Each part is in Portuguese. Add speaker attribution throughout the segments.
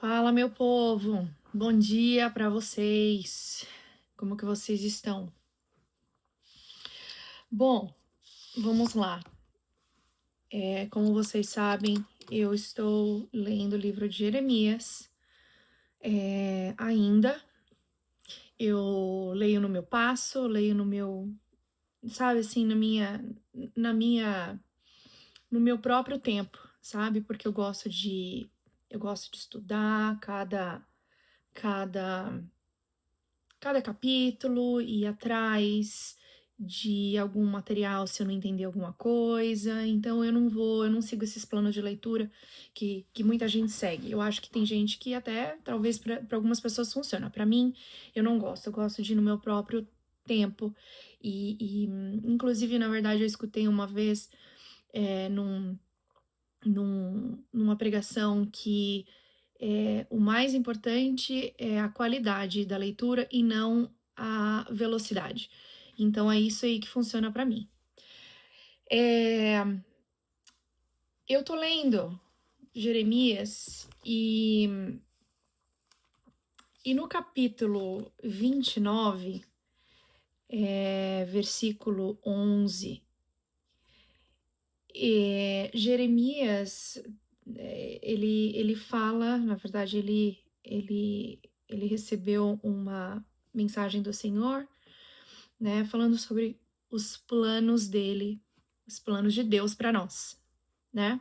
Speaker 1: Fala, meu povo. Bom dia para vocês. Como que vocês estão? Bom, vamos lá. Como vocês sabem, eu estou lendo o livro de Jeremias ainda. Eu leio no meu passo, leio no meu, sabe assim, na minha, no meu próprio tempo, sabe? Porque eu gosto de estudar cada cada capítulo, ir atrás de algum material se eu não entender alguma coisa. Então eu não sigo esses planos de leitura que muita gente segue. Eu acho que tem gente que até, talvez para algumas pessoas funciona. Para mim, eu não gosto. Eu gosto de ir no meu próprio tempo. Inclusive, na verdade, eu escutei uma vez numa pregação que o mais importante é a qualidade da leitura e não a velocidade. Então é isso aí que funciona para mim. Eu tô lendo Jeremias e no capítulo 29, versículo 11, Jeremias, ele fala, na verdade, ele recebeu uma mensagem do Senhor, né, falando sobre os planos dele, os planos de Deus para nós, né?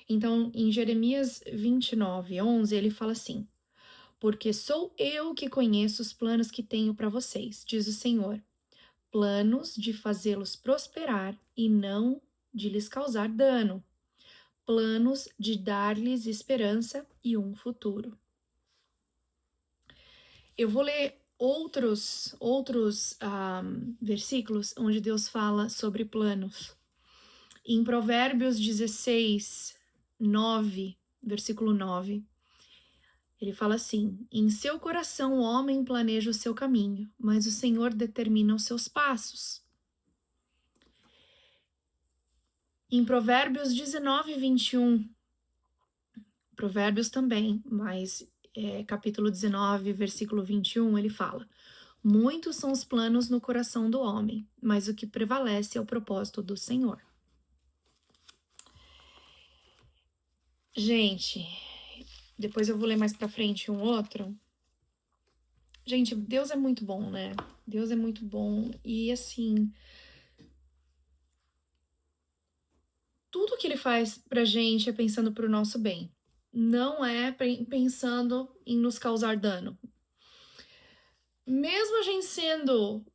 Speaker 1: Então, em Jeremias 29, 11, ele fala assim: Porque sou eu que conheço os planos que tenho para vocês, diz o Senhor, planos de fazê-los prosperar e não de lhes causar dano, planos de dar-lhes esperança e um futuro. Eu vou ler outros versículos onde Deus fala sobre planos. Em Provérbios 16, 9, versículo 9, ele fala assim: Em seu coração o homem planeja o seu caminho, mas o Senhor determina os seus passos. Em Provérbios 19, 21, Provérbios também, mas capítulo 19, versículo 21, ele fala: Muitos são os planos no coração do homem, mas o que prevalece é o propósito do Senhor. Gente, depois eu vou ler mais pra frente um outro. Gente, Deus é muito bom, né? Deus é muito bom. E assim, tudo que ele faz pra gente é pensando pro nosso bem. Não é pensando em nos causar dano. Mesmo a gente sendo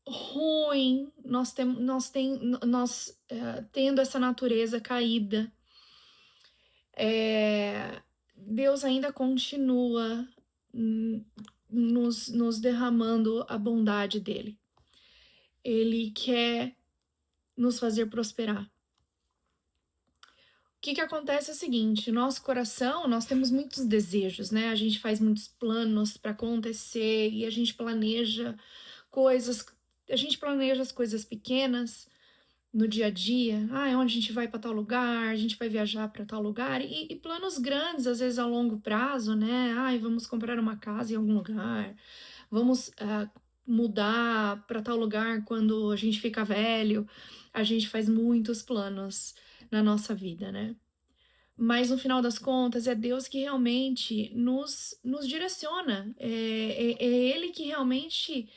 Speaker 1: ruim, nós tendo essa natureza caída, Deus ainda continua nos derramando a bondade dele. Ele quer nos fazer prosperar. O que acontece é o seguinte, nosso coração, nós temos muitos desejos, né? A gente faz muitos planos para acontecer e a gente planeja coisas, a gente planeja as coisas pequenas no dia a dia. Onde a gente vai para tal lugar, a gente vai viajar para tal lugar e planos grandes, às vezes a longo prazo, né? Vamos comprar uma casa em algum lugar, vamos mudar para tal lugar quando a gente fica velho. A gente faz muitos planos na nossa vida, né? Mas no final das contas é Deus que realmente nos direciona, é Ele que realmente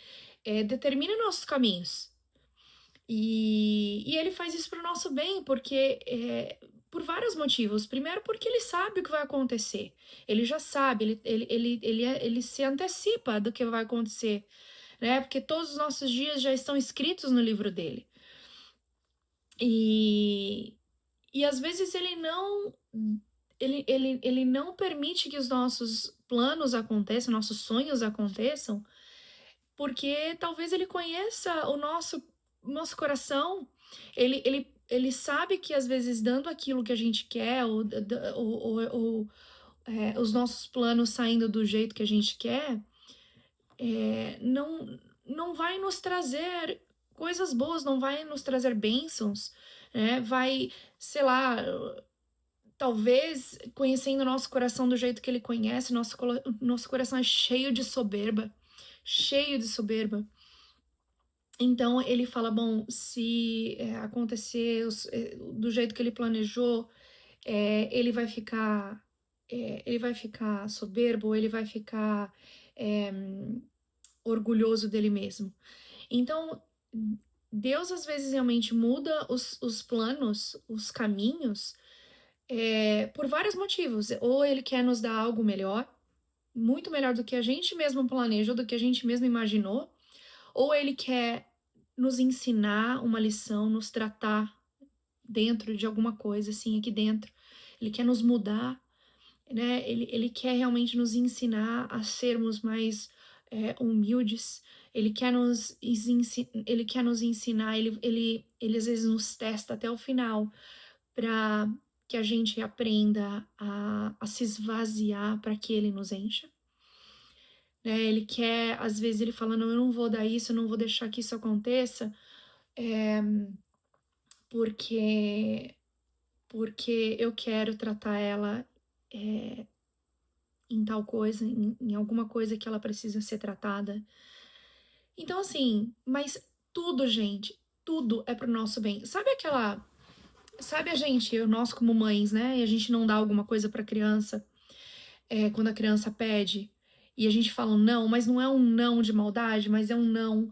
Speaker 1: determina nossos caminhos. E Ele faz isso para o nosso bem, porque por vários motivos. Primeiro, porque Ele sabe o que vai acontecer. Ele já sabe, ele se antecipa do que vai acontecer, né? Porque todos os nossos dias já estão escritos no livro dele. E às vezes ele não permite que os nossos planos aconteçam, nossos sonhos aconteçam, porque talvez ele conheça o nosso coração, ele sabe que às vezes dando aquilo que a gente quer, os nossos planos saindo do jeito que a gente quer, não vai nos trazer coisas boas, não vai nos trazer bênçãos, né? Vai, sei lá, talvez, conhecendo o nosso coração do jeito que ele conhece, nosso coração é cheio de soberba, cheio de soberba. Então ele fala: bom, se acontecer do jeito que ele planejou, ele vai ficar soberbo, ele vai ficar é, orgulhoso dele mesmo. Então, Deus às vezes realmente muda os planos, os caminhos, por vários motivos. Ou ele quer nos dar algo melhor, muito melhor do que a gente mesmo planejou, do que a gente mesmo imaginou, ou ele quer nos ensinar uma lição, nos tratar dentro de alguma coisa, assim, aqui dentro. Ele quer nos mudar, né? Ele quer realmente nos ensinar a sermos mais humildes. Ele quer nos ensinar, ele às vezes nos testa até o final para que a gente aprenda a se esvaziar para que ele nos encha. Né? Ele quer, às vezes ele fala, não, eu não vou dar isso, eu não vou deixar que isso aconteça, porque eu quero tratar ela em tal coisa, em alguma coisa que ela precisa ser tratada. Então, assim, mas tudo, gente, tudo é pro nosso bem. Sabe a gente, nós como mães, né? E a gente não dá alguma coisa pra criança, quando a criança pede, e a gente fala um não, mas não é um não de maldade, mas é um não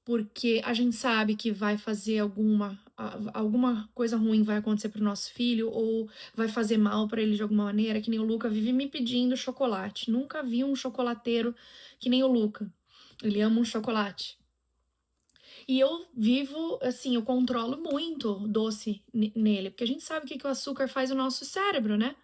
Speaker 1: porque a gente sabe que vai fazer alguma coisa ruim vai acontecer pro nosso filho ou vai fazer mal para ele de alguma maneira, que nem o Luca vive me pedindo chocolate. Nunca vi um chocolateiro que nem o Luca. Ele ama um chocolate. E eu vivo, assim, eu controlo muito doce nele, porque a gente sabe o que o açúcar faz no nosso cérebro, né?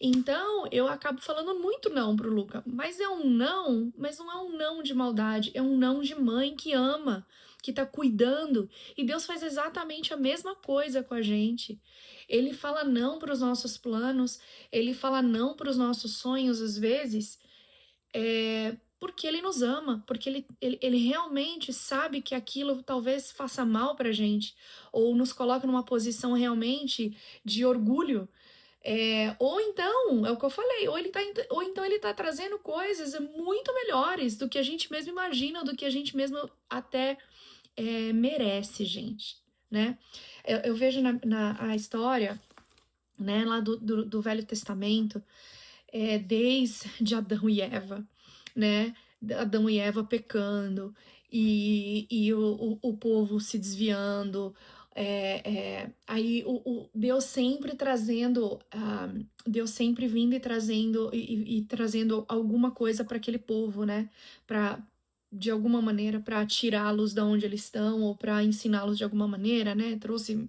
Speaker 1: Então, eu acabo falando muito não pro Luca. Mas é um não, mas não é um não de maldade, é um não de mãe que ama, que tá cuidando. E Deus faz exatamente a mesma coisa com a gente. Ele fala não para os nossos planos, ele fala não para os nossos sonhos, às vezes, porque ele nos ama, porque ele realmente sabe que aquilo talvez faça mal pra gente, ou nos coloca numa posição realmente de orgulho. Ou então, é o que eu falei, ou então ele tá trazendo coisas muito melhores do que a gente mesmo imagina, do que a gente mesmo até merece, gente, né? Eu vejo a história, né, lá do Velho Testamento, desde Adão e Eva, né? Adão e Eva pecando e o povo se desviando. Aí Deus sempre trazendo, Deus sempre vindo e trazendo e trazendo alguma coisa para aquele povo, né? Para de alguma maneira para tirá-los de onde eles estão ou para ensiná-los de alguma maneira, né? Trouxe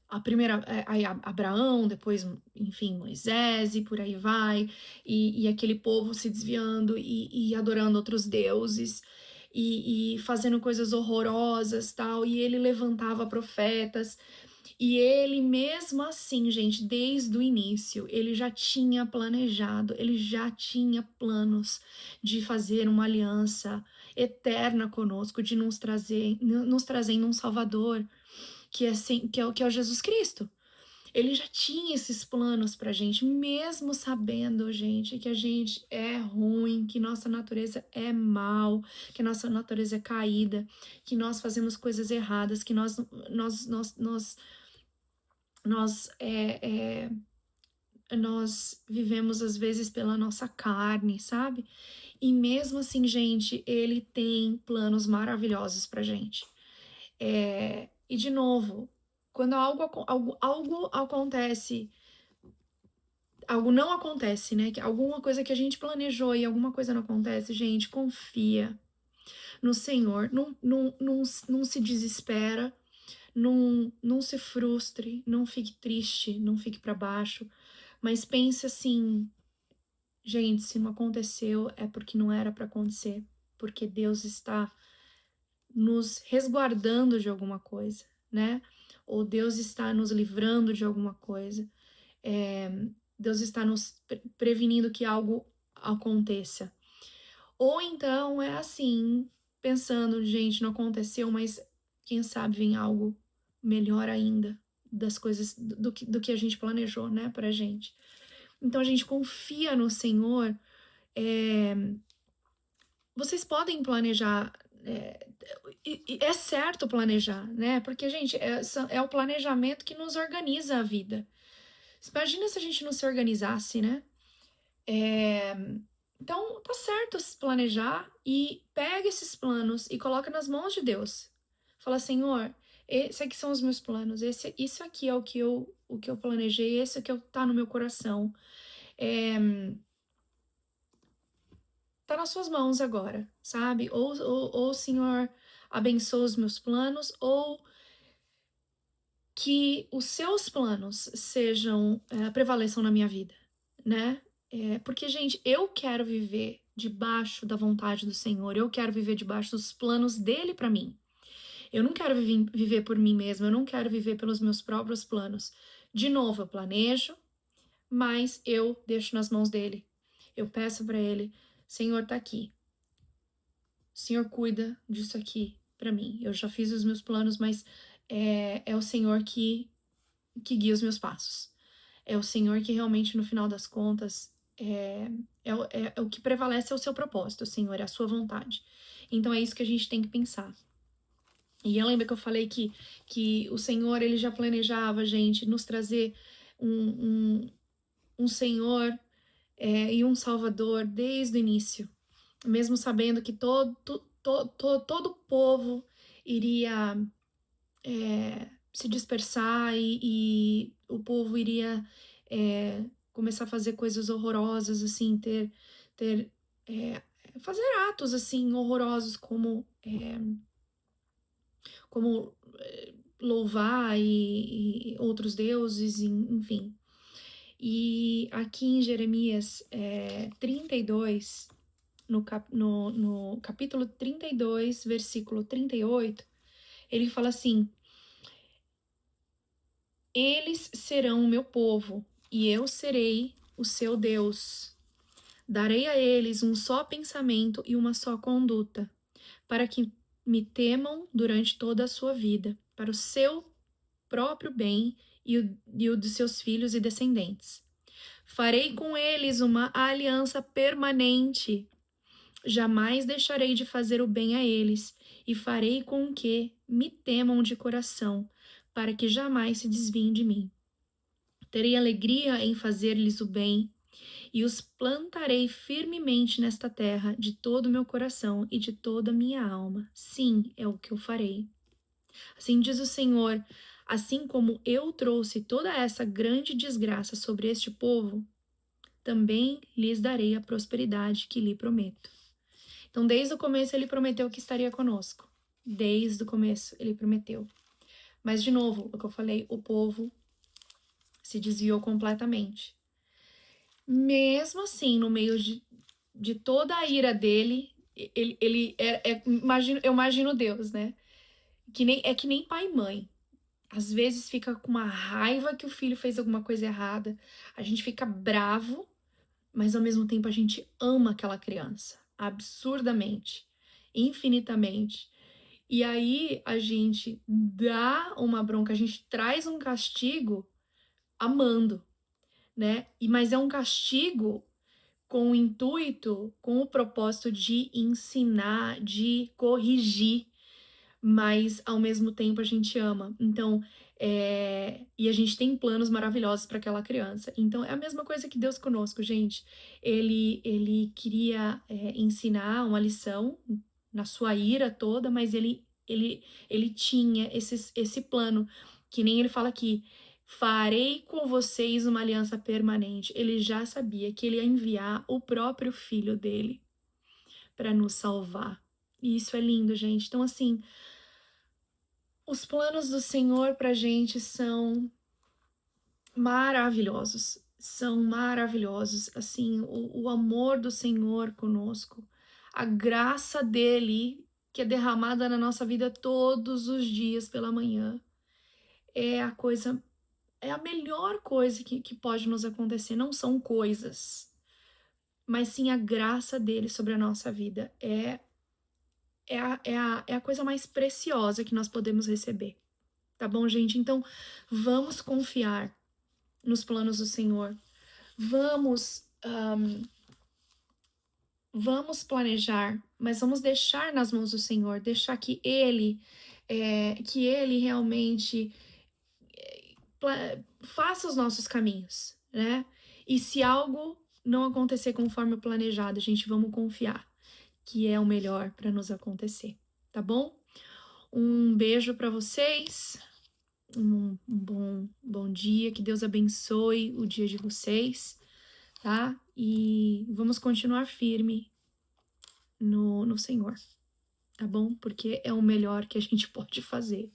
Speaker 1: a primeira, aí Abraão, depois, enfim, Moisés e por aí vai, e aquele povo se desviando e adorando outros deuses e fazendo coisas horrorosas, tal, e ele levantava profetas, e ele mesmo assim, gente, desde o início, ele já tinha planejado, ele já tinha planos de fazer uma aliança eterna conosco, de nos trazendo um Salvador, que é o Jesus Cristo. Ele já tinha esses planos pra gente, mesmo sabendo, gente, que a gente é ruim, que nossa natureza é mal, que nossa natureza é caída, que nós fazemos coisas erradas, que nós vivemos às vezes pela nossa carne, sabe? E mesmo assim, gente, ele tem planos maravilhosos pra gente. E de novo, quando algo acontece, algo não acontece, né? Alguma coisa que a gente planejou e alguma coisa não acontece, gente, confia no Senhor, não se desespera, não se frustre, não fique triste, não fique para baixo, mas pense assim, gente, se não aconteceu é porque não era para acontecer, porque Deus está nos resguardando de alguma coisa, né? Ou Deus está nos livrando de alguma coisa. Deus está nos prevenindo que algo aconteça. Ou então é assim, pensando, gente, não aconteceu, mas quem sabe vem algo melhor ainda das coisas, do que a gente planejou, né, pra gente. Então a gente confia no Senhor. Vocês podem planejar, e é certo planejar, né, porque, gente, é o planejamento que nos organiza a vida. Imagina se a gente não se organizasse, né? Então, tá certo se planejar e pega esses planos e coloca nas mãos de Deus. Fala, Senhor, esses aqui são os meus planos, isso aqui é o que eu planejei, esse aqui tá no meu coração. Tá nas suas mãos agora, sabe? Ou o Senhor abençoa os meus planos, ou que os seus planos prevaleçam na minha vida, né? Porque, gente, eu quero viver debaixo da vontade do Senhor, eu quero viver debaixo dos planos dele pra mim. Eu não quero viver por mim mesma, eu não quero viver pelos meus próprios planos. De novo, eu planejo, mas eu deixo nas mãos dele. Eu peço pra ele, Senhor, tá aqui. Senhor, cuida disso aqui pra mim. Eu já fiz os meus planos, mas é o Senhor que guia os meus passos. É o Senhor que realmente, no final das contas, o que prevalece é o seu propósito, Senhor, é a sua vontade. Então é isso que a gente tem que pensar. E eu lembro que eu falei que o Senhor, ele já planejava, gente, nos trazer um Senhor e um Salvador desde o início. Mesmo sabendo que todo o povo iria se dispersar e o povo iria começar a fazer coisas horrorosas, assim, fazer atos, assim, horrorosos como louvar e outros deuses, enfim. E aqui em Jeremias 32, no capítulo 32, versículo 38, ele fala assim: eles serão o meu povo, e eu serei o seu Deus. Darei a eles um só pensamento e uma só conduta, para que me temam durante toda a sua vida, para o seu próprio bem e o dos seus filhos e descendentes. Farei com eles uma aliança permanente. Jamais deixarei de fazer o bem a eles, e farei com que me temam de coração, para que jamais se desviem de mim. Terei alegria em fazer-lhes o bem, e os plantarei firmemente nesta terra de todo o meu coração e de toda a minha alma. Sim, é o que eu farei. Assim diz o Senhor, assim como eu trouxe toda essa grande desgraça sobre este povo, também lhes darei a prosperidade que lhe prometo. Então, desde o começo, ele prometeu que estaria conosco. Desde o começo, ele prometeu. Mas, de novo, o que eu falei, o povo se desviou completamente. Mesmo assim, no meio de toda a ira dele, eu imagino Deus, né? Que nem pai e mãe. Às vezes fica com uma raiva que o filho fez alguma coisa errada. A gente fica bravo, mas ao mesmo tempo a gente ama aquela criança. Absurdamente. Infinitamente. E aí a gente dá uma bronca, a gente traz um castigo amando, né? Mas é um castigo com o intuito, com o propósito de ensinar, de corrigir, mas ao mesmo tempo a gente ama. Então, e a gente tem planos maravilhosos para aquela criança. Então, é a mesma coisa que Deus conosco, gente. Ele queria ensinar uma lição na sua ira toda, mas ele tinha esse plano, que nem ele fala aqui. Farei com vocês uma aliança permanente. Ele já sabia que ele ia enviar o próprio filho dele para nos salvar. E isso é lindo, gente. Então, assim, os planos do Senhor pra gente são maravilhosos. São maravilhosos. Assim, o amor do Senhor conosco, a graça dele que é derramada na nossa vida todos os dias pela manhã, é a melhor coisa que pode nos acontecer. Não são coisas, mas sim a graça dele sobre a nossa vida. É a coisa mais preciosa que nós podemos receber. tá bom, gente? Então, vamos confiar nos planos do Senhor. Vamos, vamos planejar, mas vamos deixar nas mãos do Senhor, deixar que Ele realmente faça os nossos caminhos, né? E se algo não acontecer conforme o planejado, gente, vamos confiar que é o melhor para nos acontecer, tá bom? Um beijo para vocês, um bom dia, que Deus abençoe o dia de vocês, tá? E vamos continuar firme no Senhor, tá bom? Porque é o melhor que a gente pode fazer.